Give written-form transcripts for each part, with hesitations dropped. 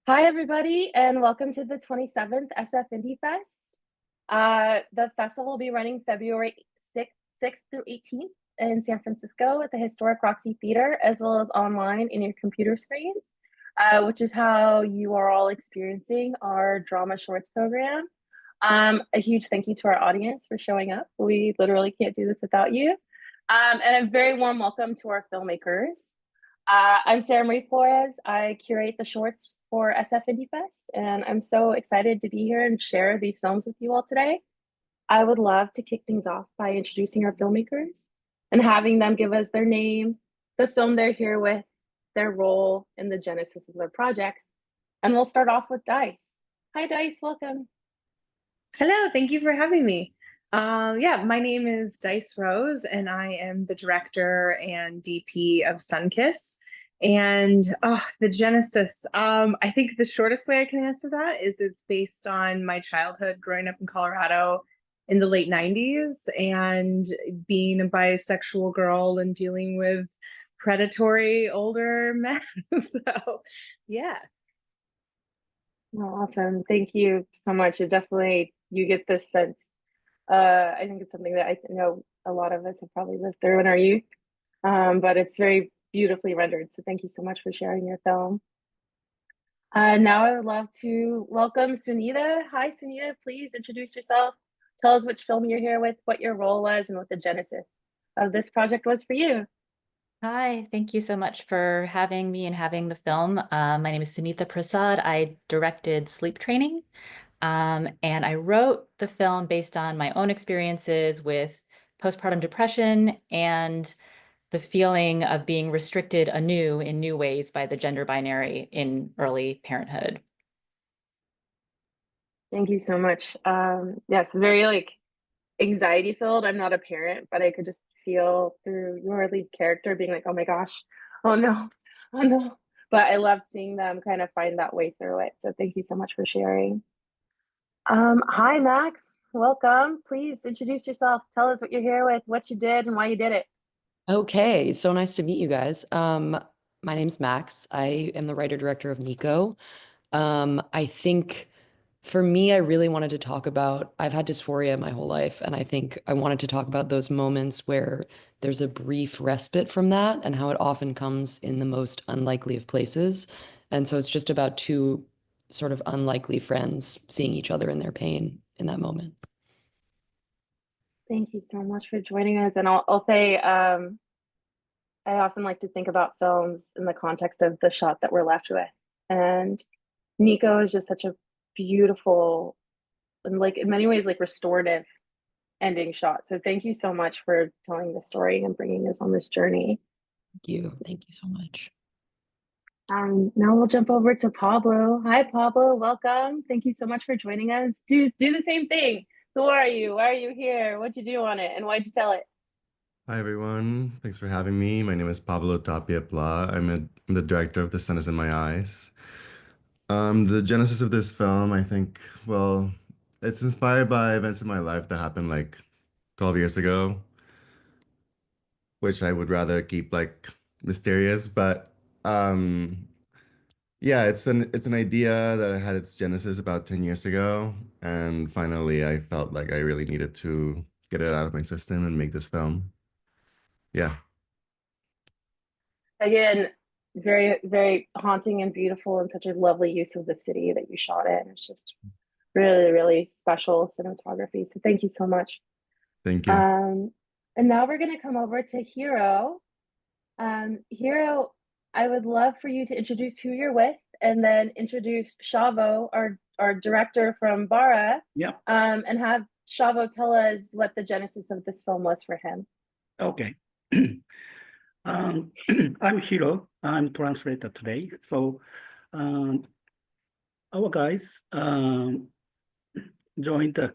Hi, everybody, and welcome to the 27th SF Indie Fest. The festival will be running February 6th through 18th in San Francisco at the historic Roxy Theater, as well as online in your computer screens, which is how you are all experiencing our drama shorts program. A huge thank you to our audience for showing up. We literally can't do this without you. And a very warm welcome to our filmmakers. I'm Sarah Marie Flores. I curate the shorts for SF Indie Fest, and I'm so excited to be here and share these films with you all today. I would love to kick things off by introducing our filmmakers and having them give us their name, the film they're here with, their role, and the genesis of their projects. And we'll start off with Dice. Hi, Dice. Welcome. Hello, thank you for having me. Yeah, my name is Dice Rose, and I am the director and DP of Sunkiss. And the genesis, I think the shortest way I can answer that is it's based on my childhood growing up in Colorado in the late 90s and being a bisexual girl and dealing with predatory older men. So, yeah. Oh, awesome. Thank you so much. It definitely, you get this sense. I think it's something that I know a lot of us have probably lived through in our youth, but it's very beautifully rendered. So thank you so much for sharing your film. Now I would love to welcome Sunita. Hi, Sunita. Please introduce yourself. Tell us which film you're here with, what your role was, and what the genesis of this project was for you. Hi, thank you so much for having me and having the film. My name is Sunitha Prasad. I directed Sleep Training, and I wrote the film based on my own experiences with postpartum depression and the feeling of being restricted anew in new ways by the gender binary in early parenthood. Thank you so much. Yes, very like anxiety filled. I'm not a parent, but I could just feel through your lead character being like, oh my gosh, oh no, oh no. But I loved seeing them kind of find that way through it. So thank you so much for sharing. Hi, Max. Welcome. Please introduce yourself. Tell us what you're here with, what you did, and why you did it. Okay, so nice to meet you guys. My name's Max. I am the writer director of Nico. I think for me, I really wanted to talk about, I've had dysphoria my whole life, and I think I wanted to talk about those moments where there's a brief respite from that and how it often comes in the most unlikely of places. And so it's just about two sort of unlikely friends seeing each other in their pain in that moment. Thank you so much for joining us. And I'll say, I often like to think about films in the context of the shot that we're left with. And Nico is just such a beautiful and like in many ways like restorative ending shot. So thank you so much for telling the story and bringing us on this journey. Thank you. Thank you so much. Now we'll jump over to Pablo. Hi, Pablo. Welcome. Thank you so much for joining us. Do the same thing. Who are you? Why are you here? What'd you do on it? And why'd you tell it? Hi everyone, thanks for having me. My name is Pablo Tapia Pla. I'm the director of The Sun Is in My Eyes. The genesis of this film, I think, well, it's inspired by events in my life that happened like 12 years ago, which I would rather keep like mysterious, but yeah, it's an idea that had its genesis about 10 years ago, and finally I felt like I really needed to get it out of my system and make this film. Yeah. Again, very, very haunting and beautiful and such a lovely use of the city that you shot in. It's just really, really special cinematography. So thank you so much. Thank you. Um, and now we're going to come over to Hiro. Hiro, I would love for you to introduce who you're with and then introduce Shavo, our director from Bara, Yeah. and have Shavo tell us what the genesis of this film was for him. Okay. I'm Hiro. I'm translator today. So our guys joined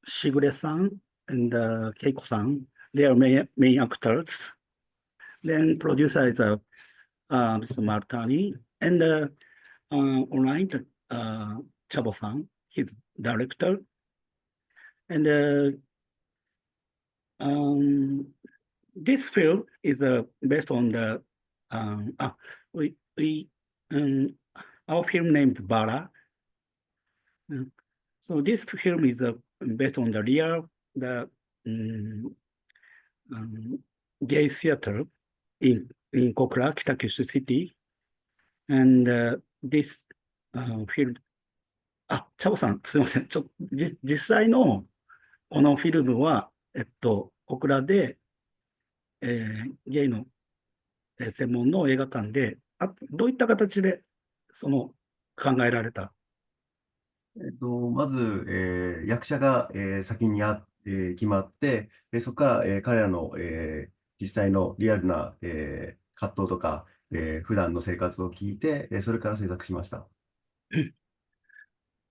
Shigure-san and Keiko-san. They are main actors. Then producer is Mr. Martani. And online, Chabo-san, he's director. And this film is based on the we our film named Bara. So this film is based on the real gay theater in Kokura, Kitakyushu City. And this film、チャボさん、すみません。実際のこのフィルムは、小倉で、ゲイの専門の映画館で、どういった形で考えられた？まず、役者が、先に決まって、そこから、彼らの、実際のリアルな、葛藤とか、普段の生活を聞いて、それから制作しました。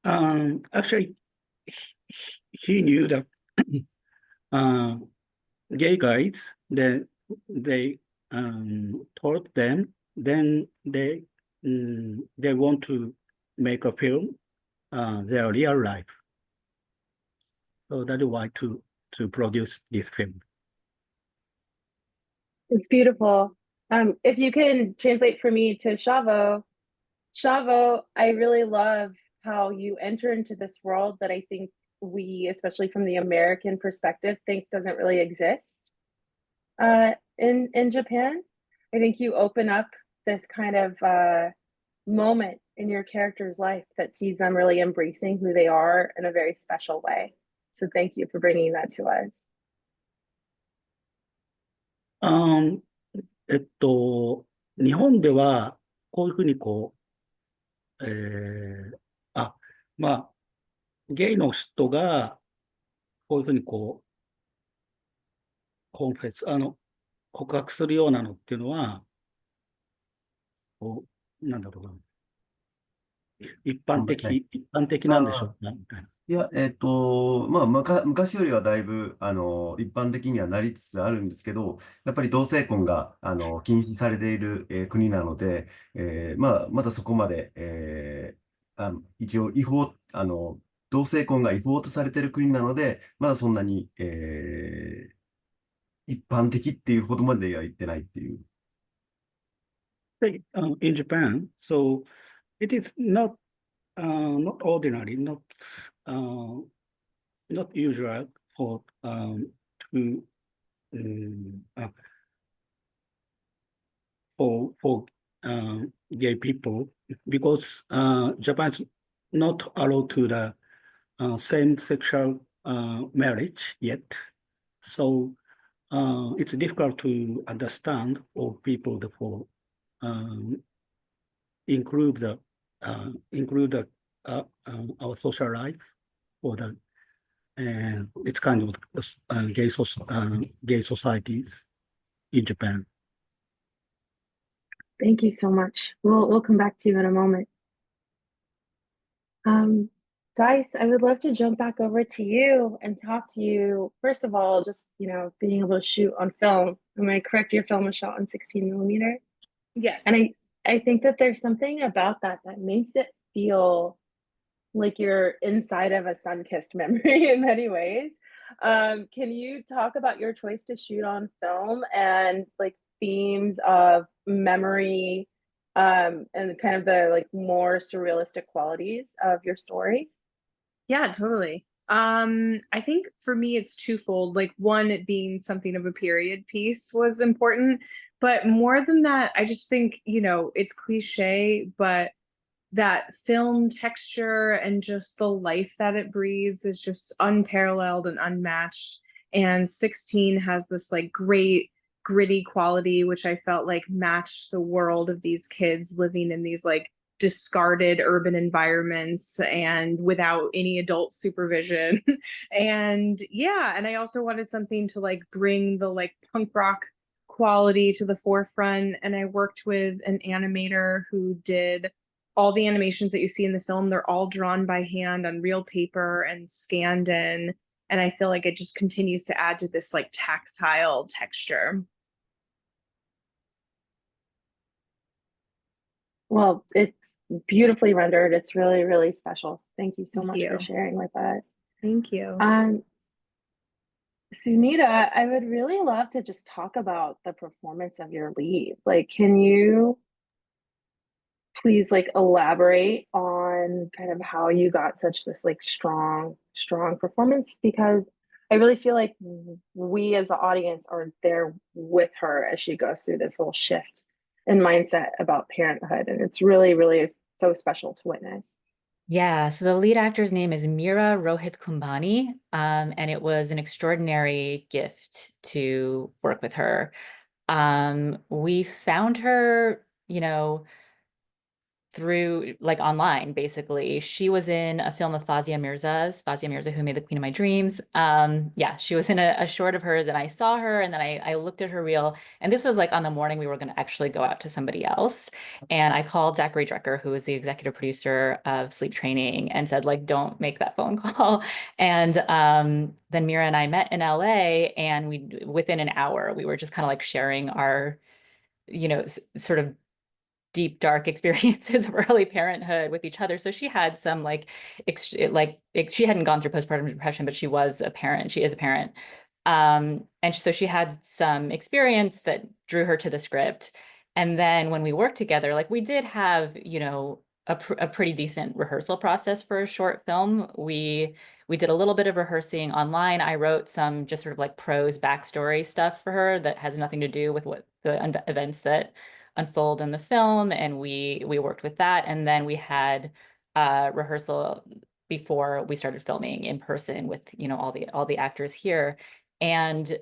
Actually, he knew that gay guys, then they told them, then they want to make a film, their real life. So that's why to produce this film. It's beautiful. If you can translate for me to Shavo, I really love how you enter into this world that I think we, especially from the American perspective, think doesn't really exist in Japan. I think you open up this kind of moment in your character's life that sees them really embracing who they are in a very special way. So thank you for bringing that to us. 日本ではこういうふうにまあ、ゲイの人がこういうふうにコンフェス、告白するようなのっていうのは、なんだろうな。一般的なんでしょうかみたいな。いや、昔よりはだいぶ、一般的にはなりつつあるんですけど、やっぱり同性婚が、禁止されている、国なので、まだそこまで、一応同性婚が違法とされている国なので、まだそんなに、一般的っていうほどまでは言ってないっていう。In Japan, so it is not ordinary, not usual for gay people because Japan is not allowed to the same sexual marriage yet. So it's difficult to understand or people for include our social life or the it's kind of gay societies in Japan. Thank you so much. We'll come back to you in a moment. Dice, I would love to jump back over to you and talk to you. First of all, just being able to shoot on film. Am I correct? Your film was shot on 16 millimeter. Yes. And I think that there's something about that makes it feel like you're inside of a sun-kissed memory in many ways. Can you talk about your choice to shoot on film and like themes of memory and kind of the like more surrealistic qualities of your story? Yeah, totally. I think for me it's twofold. Like one, it being something of a period piece was important, but more than that, I just think, it's cliche, but that film texture and just the life that it breathes is just unparalleled and unmatched. And 16 has this like great gritty quality, which I felt like matched the world of these kids living in these like discarded urban environments and without any adult supervision. And I also wanted something to like bring the like punk rock quality to the forefront. And I worked with an animator who did all the animations that you see in the film. They're all drawn by hand on real paper and scanned in. And I feel like it just continues to add to this like tactile texture. Well, it's beautifully rendered. It's really, really special. Thank you so much for sharing with us. Thank you. Sunita, I would really love to just talk about the performance of your lead. Like, can you please like elaborate on kind of how you got such this like strong performance? Because I really feel like we as the audience are there with her as she goes through this whole shift in mindset about parenthood, and it's really is so special to witness. Yeah, so the lead actor's name is Mira Rohit Kumbhani, and it was an extraordinary gift to work with her. We found her, through like online, basically. She was in a film of Fazia Mirza, who made The Queen of My Dreams. Yeah, she was in a short of hers, and I saw her, and then I looked at her reel, and this was like on the morning we were going to actually go out to somebody else. And I called Zachary Drecker, who is the executive producer of Sleep Training, and said, like, don't make that phone call. And then Mira and I met in LA, and within an hour, we were just kind of like sharing our, sort of deep dark experiences of early parenthood with each other. So she had some she hadn't gone through postpartum depression, but she was a parent. She is a parent. And so she had some experience that drew her to the script. And then when we worked together, like we did have, a pretty decent rehearsal process for a short film. We did a little bit of rehearsing online. I wrote some just sort of like prose backstory stuff for her that has nothing to do with what the events that unfold in the film, and we worked with that. And then we had rehearsal before we started filming in person with all the actors here. And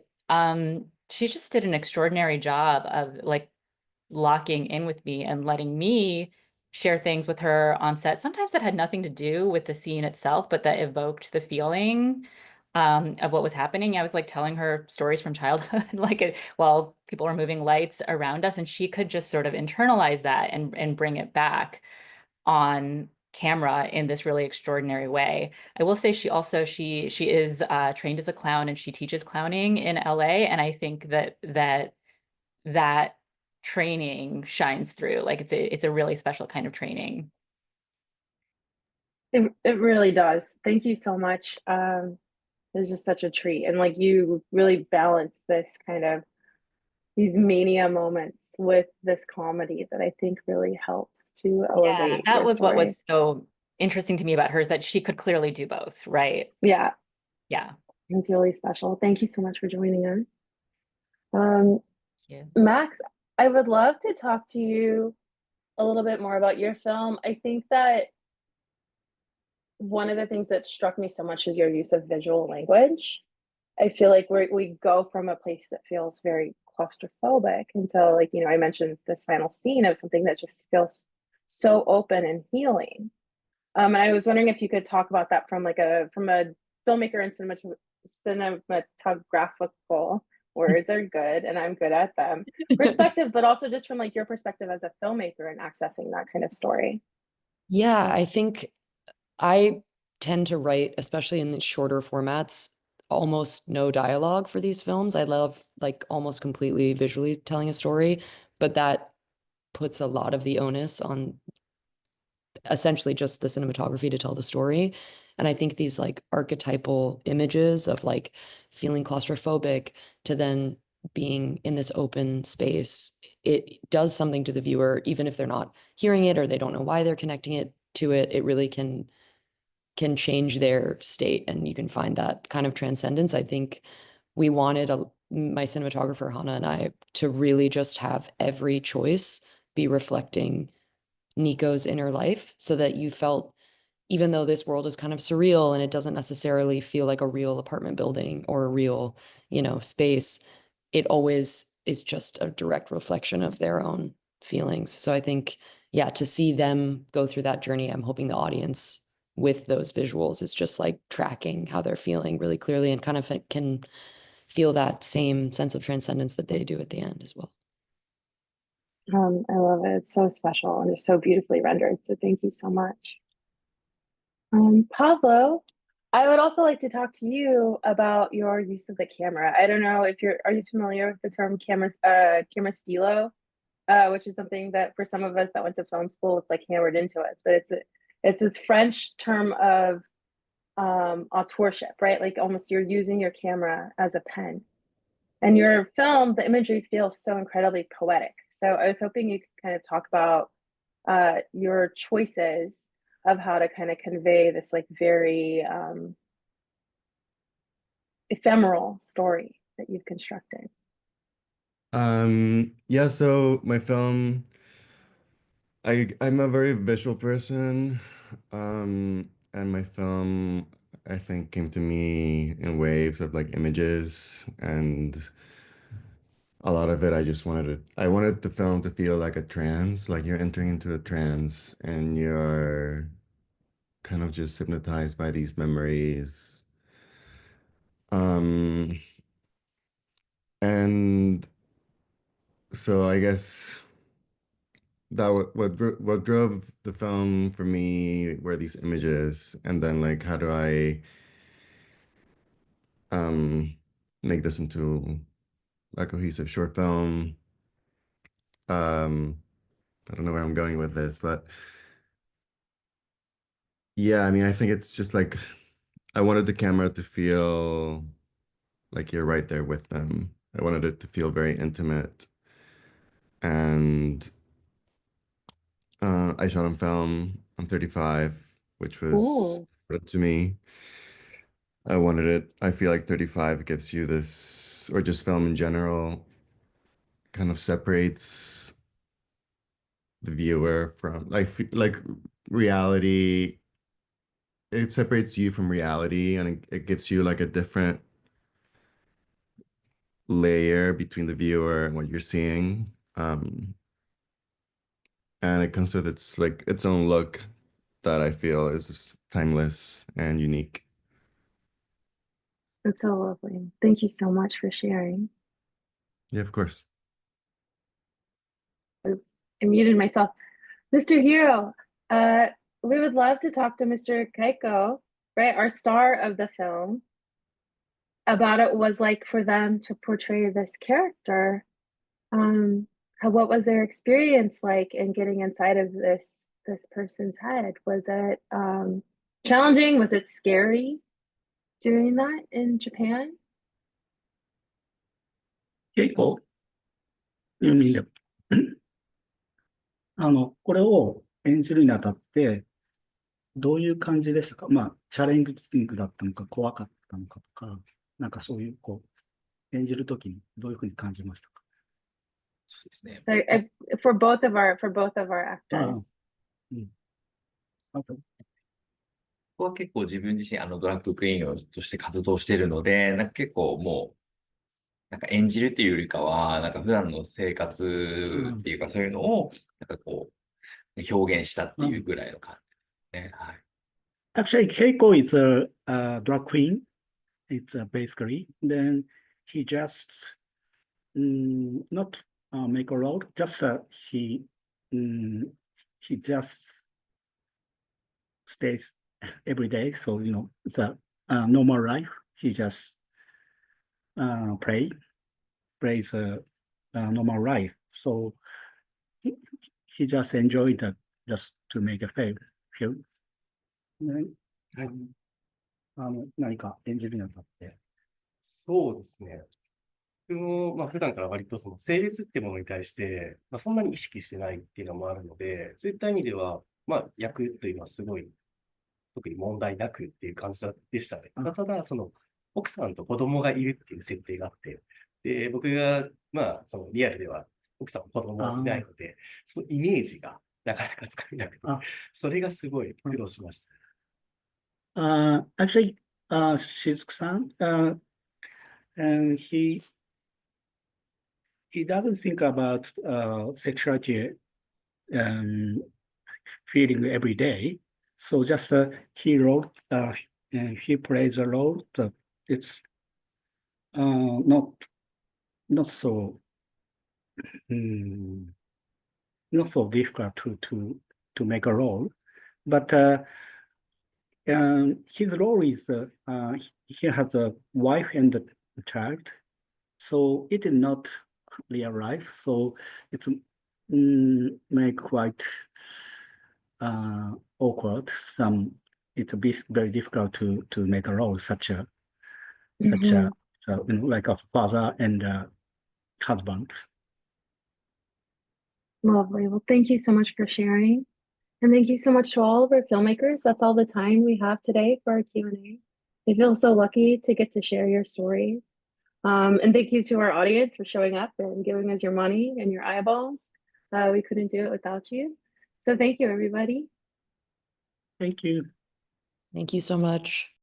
she just did an extraordinary job of like locking in with me and letting me share things with her on set, sometimes that had nothing to do with the scene itself, but that evoked the feeling of what was happening. I was like telling her stories from childhood, while people were moving lights around us, and she could just sort of internalize that and bring it back on camera in this really extraordinary way. I will say she is trained as a clown, and she teaches clowning in LA, and I think that training shines through. Like it's a really special kind of training. It really does. Thank you so much. It's just such a treat. And like you really balance this kind of these mania moments with this comedy that I think really helps to Yeah, elevate that your was what story. was so interesting to me about her, is that she could clearly do both, right? Yeah, Yeah. it's really special. Thank you so much for joining us. Um, Yeah. Max, I would love to talk to you a little bit more about your film. I think that one of the things that struck me so much is your use of visual language. I feel like we go from a place that feels very claustrophobic until, like, I mentioned this final scene of something that just feels so open and healing. And I was wondering if you could talk about that from a filmmaker and cinematographical, words are good and I'm good at them, perspective, but also just from like your perspective as a filmmaker and accessing that kind of story. Yeah, I think I tend to write, especially in the shorter formats, almost no dialogue for these films. I love like almost completely visually telling a story, but that puts a lot of the onus on essentially just the cinematography to tell the story. And I think these like archetypal images of like feeling claustrophobic to then being in this open space, it does something to the viewer, even if they're not hearing it or they don't know why they're connecting it to it. It really can change their state, and you can find that kind of transcendence. I think we wanted my cinematographer Hannah and I to really just have every choice be reflecting Nico's inner life, so that you felt, even though this world is kind of surreal and it doesn't necessarily feel like a real apartment building or a real, space, it always is just a direct reflection of their own feelings. So I think, yeah, to see them go through that journey, I'm hoping the audience with those visuals is just like tracking how they're feeling really clearly and kind of can feel that same sense of transcendence that they do at the end as well. I love it. It's so special and it's so beautifully rendered. So thank you so much. Pablo, I would also like to talk to you about your use of the camera. I don't know if are you familiar with the term camera stilo, which is something that for some of us that went to film school, it's like hammered into us, but it's this French term of auteurship, right? Like almost you're using your camera as a pen. And your film, the imagery feels so incredibly poetic. So I was hoping you could kind of talk about your choices of how to kind of convey this like very ephemeral story that you've constructed. Yeah, so my film, I'm a very visual person, and my film, I think, came to me in waves of like images, and a lot of it I wanted the film to feel like a trance, like you're entering into a trance and you're kind of just hypnotized by these memories. Um, and so I guess that what drove the film for me were these images, and then like how do I um make this into a cohesive short film? Um, I don't know where I'm going with this, but yeah, I mean, I think it's just like I wanted the camera to feel like you're right there with them. I wanted it to feel very intimate, and I shot on film. I'm 35, which was Ooh. important to me. I wanted it. I feel like 35 gives you this, or just film in general, kind of separates the viewer from like reality. It separates you from reality, and it gives you like a different layer between the viewer and what you're seeing. And it comes with its like its own look that I feel is timeless and unique. That's so lovely. Thank you so much for sharing. Yeah, of course. Oops, I muted myself. Mr. Hero, we would love to talk to Mr. Keiko, right, our star of the film, about it was like for them to portray this character. What was their experience like in getting inside of this person's head? Was it challenging? Was it scary doing that in Japan? 結構、you mean the- これを演じるにあたって、どういう感じでしたか？まあ、チャレンジングだったのか、怖かったのかとか、なんかそういう、演じるときにどういうふうに感じましたか？そうですね。 So, for both of our actors. あと、ここは結構自分自身ドラッグクイーンとして活動しているので、なんか結構もう、なんか演じるっていうよりかは、なんか普段の生活っていうか、そういうのを、なんか表現したっていうぐらいの感じですね。はい。Actually, Keiko is a drag queen. It's basically. Then he just not make a role. Just he just stays every day. So it's a normal life. He just plays a normal life. So he just enjoyed that just to make a film. はい。何か演じるにあたって。そうですね。僕も、普段から割とその性別っていうものに対して、そんなに意識してないっていうのもあるので、そういった意味では、役というのはすごい、特に問題なくっていう感じでしたね。ただ、その、奥さんと子供がいるっていう設定があって、で、僕が、そのリアルでは奥さんも子供いないので、そのイメージがなかなかつかめなくて、それがすごい苦労しました。Actually, Shizuku-san, and he doesn't think about sexuality feeling every day. So just he wrote and he plays a role that it's not so not so difficult to make a role, but his role is he has a wife and a child, so it is not real life. So it's make quite awkward. It's a bit very difficult to make a role such a like a father and a husband. Lovely. Well, thank you so much for sharing. And thank you so much to all of our filmmakers. That's all the time we have today for our Q&A. We feel so lucky to get to share your stories. And thank you to our audience for showing up and giving us your money and your eyeballs. We couldn't do it without you. So thank you, everybody. Thank you. Thank you so much.